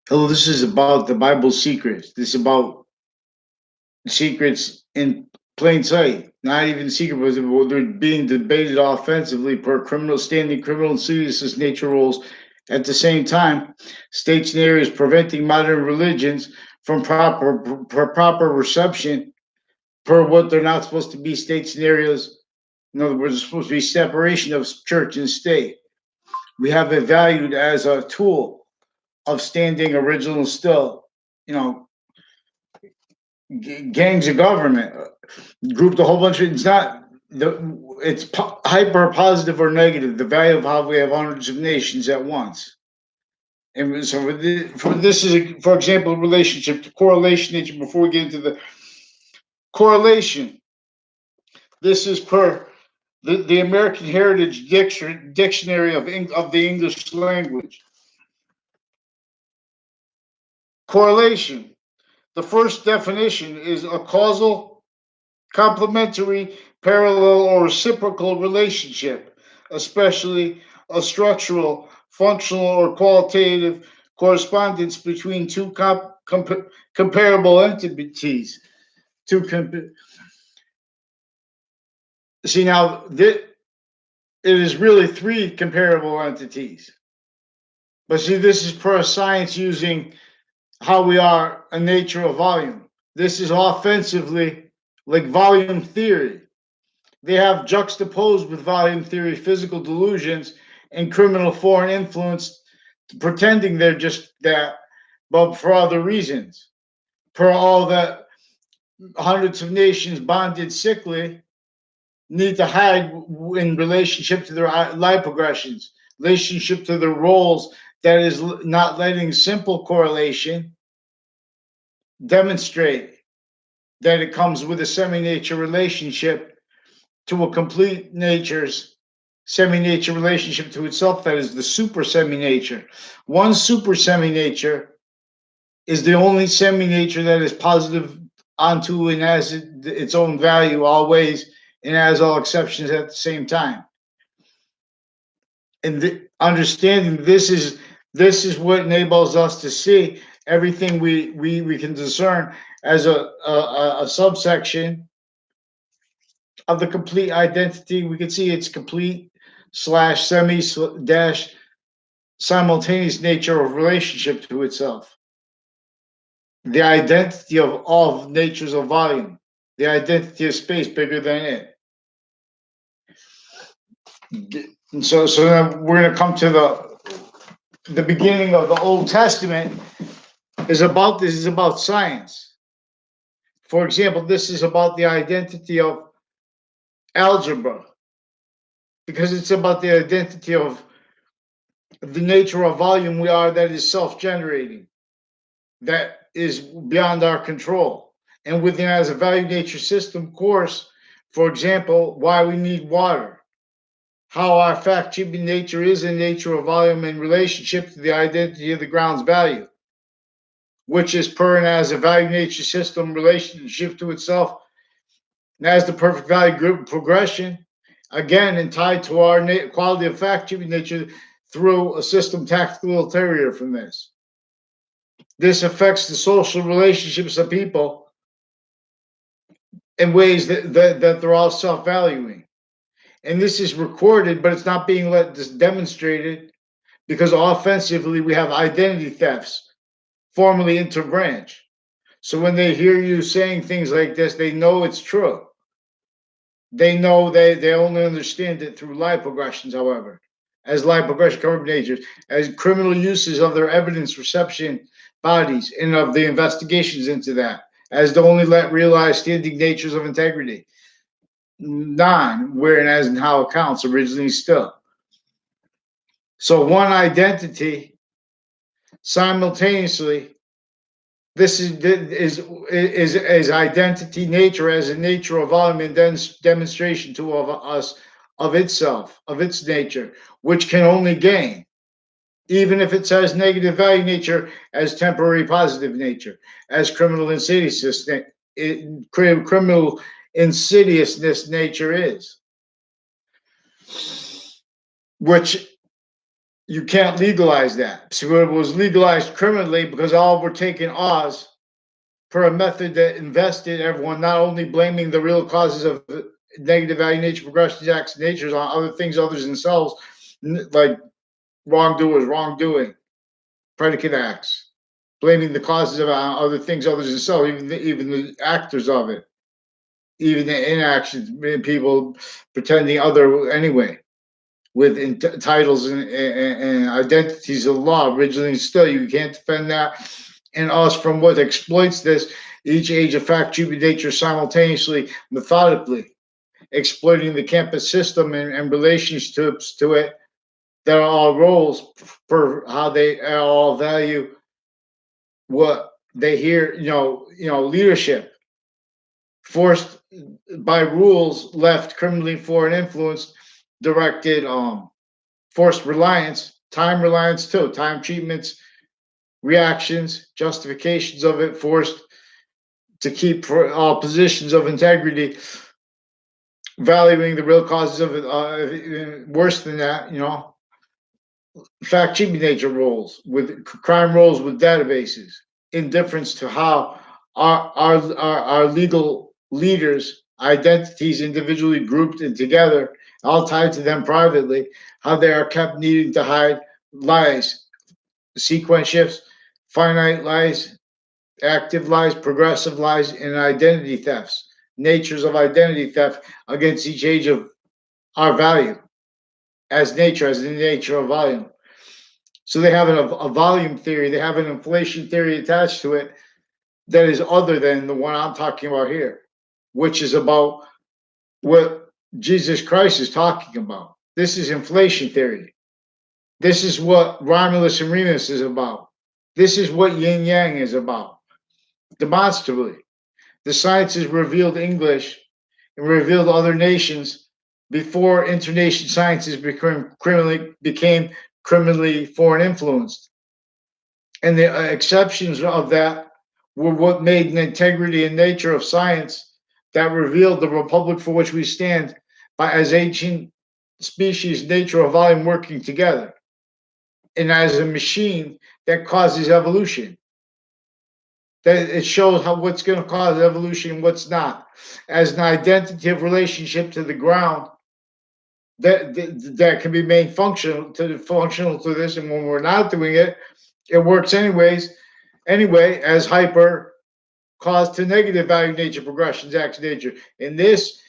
Hello, this is about the Bible secrets. This is about secrets in plain sight. Not even secret, but they're being debated offensively per criminal standing criminal and seriousness nature rules. At the same time, states and areas preventing modern religions from proper reception per what they're not supposed to be states and areas. In other words, it's supposed to be separation of church and state. We have it valued as a tool of standing original still, you know, gangs of government grouped a whole bunch of. It's not the. It's hyper positive or negative. The value of how we have hundreds of nations at once. And so for this is for example relationship to correlation nature. Before we get into the correlation, this is per the American Heritage Dictionary of the English language. Correlation. The first definition is a causal, complementary, parallel, or reciprocal relationship, especially a structural, functional, or qualitative correspondence between two comparable entities. Two See now, it is really three comparable entities. But see, this is per science using how we are a nature of volume. This is offensively like volume theory. They have juxtaposed with volume theory physical delusions and criminal foreign influence, pretending they're just that, but for other reasons. For all that hundreds of nations bonded sickly need to hide in relationship to their life progressions, relationship to their roles, that is not letting simple correlation demonstrate that it comes with a semi-nature relationship to a complete nature's semi-nature relationship to itself, that is the super semi-nature. One super semi-nature is the only semi-nature that is positive onto and has its own value always and has all exceptions at the same time. And understanding this is what enables us to see everything we can discern as a subsection of the complete identity. We can see its complete slash semi dash simultaneous nature of relationship to itself. The identity of all natures of volume, the identity of space bigger than it. And so then we're going to come to the beginning of the Old Testament. Is about science. For example, this is about the identity of algebra because it's about the identity of the nature of volume we are, that is self-generating, that is beyond our control. And within as a value nature system course, for example, why we need water, how our fact-keeping nature is in nature of volume in relationship to the identity of the ground's value, which is per and as a value nature system relationship to itself, and as the perfect value group progression, again, and tied to our quality of fact-keeping nature through a system tactical ulterior from this. This affects the social relationships of people in ways that they're all self-valuing. And this is recorded, but it's not being demonstrated because offensively we have identity thefts, formally interbranch. So when they hear you saying things like this, they know it's true. They know they only understand it through life progressions, however, as life progression coordinators, as criminal uses of their evidence reception bodies and of the investigations into that, as the only let realize standing natures of integrity. None, where and as and how it counts originally still. So one identity simultaneously, this is identity nature as a nature of volume and then demonstration to of us of itself, of its nature, which can only gain, even if it says negative value nature, as temporary positive nature, as criminal insidiousness, criminal insidiousness nature is, which you can't legalize that. So it was legalized criminally because all were taking Oz per a method that invested everyone, not only blaming the real causes of negative value nature progressions, acts, and natures on other things others themselves, like wrongdoing, predicate acts, blaming the causes of other things others themselves, even the actors of it, even the inactions, people pretending other anyway, with titles and identities of law originally and still. You can't defend that. And us from what exploits this, each age of fact, human nature simultaneously, methodically, exploiting the campus system and relationships to it that are all roles for how they all value what they hear, leadership, forced by rules, left criminally foreign influence, directed, forced reliance, time reliance too, time treatments, reactions, justifications of it, forced to keep positions of integrity, valuing the real causes of it. Worse than that, fact cheating nature roles with crime roles with databases, indifference to how our legal leaders, identities individually grouped and together, all tied to them privately, how they are kept needing to hide lies, sequence shifts, finite lies, active lies, progressive lies, and identity thefts, natures of identity theft against each age of our value as nature, as the nature of volume. So they have a volume theory, they have an inflation theory attached to it that is other than the one I'm talking about here, which is about what Jesus Christ is talking about. This is inflation theory. This is what Romulus and Remus is about. This is what yin yang is about, demonstrably. The sciences revealed English and revealed other nations before internation sciences became criminally foreign influenced. And the exceptions of that were what made the integrity and nature of science that revealed the republic for which we stand by as ancient species, nature of volume working together, and as a machine that causes evolution. That it shows how what's going to cause evolution and what's not, as an identitative relationship to the ground that can be made functional to this. And when we're not doing it, it works anyway as hyper cause to negative value nature progressions, acts nature. And this